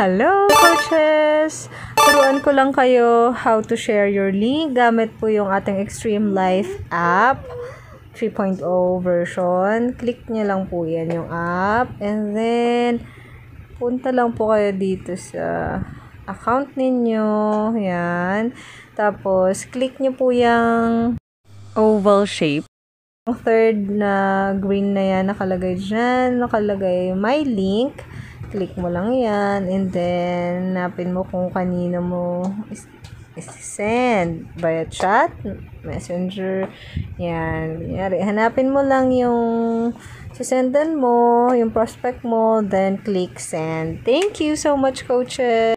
Hello, coaches! Turuan ko lang kayo how to share your link gamit po yung ating Extreme Life app 3.0 version. Click nyo lang po yan yung app. And then, punta lang po kayo dito sa account ninyo. Yan. Tapos, click nyo po yung oval shape. Yung third na green na yan, nakalagay dyan. Nakalagay my link. Click mo lang yan, and then hanapin mo kung kanino mo send via chat, messenger, yan. Hanapin mo lang yung sisendan mo, yung prospect mo, then click send. Thank you so much, coaches!